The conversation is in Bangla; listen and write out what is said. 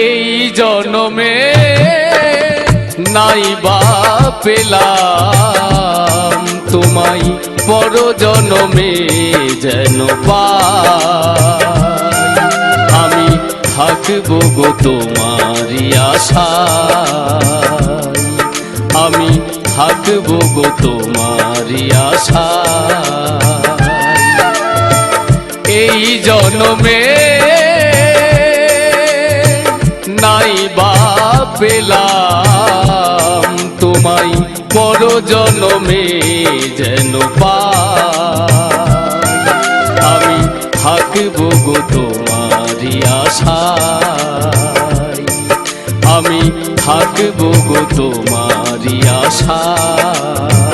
এই জনমে নাই বা পেলাম তোমায়, পর জনমে যেন পাই। আমি থাকবো গো তোমারই আশায়, আমি থাকবো গো তোমারই আশায়। এই জনমে নাই বা পেলাম তোমায়, পর জনমে যেন পাই। আমি থাকবো গো তোমারই আশায়, আমি থাকবো গো তোমারই আশায়।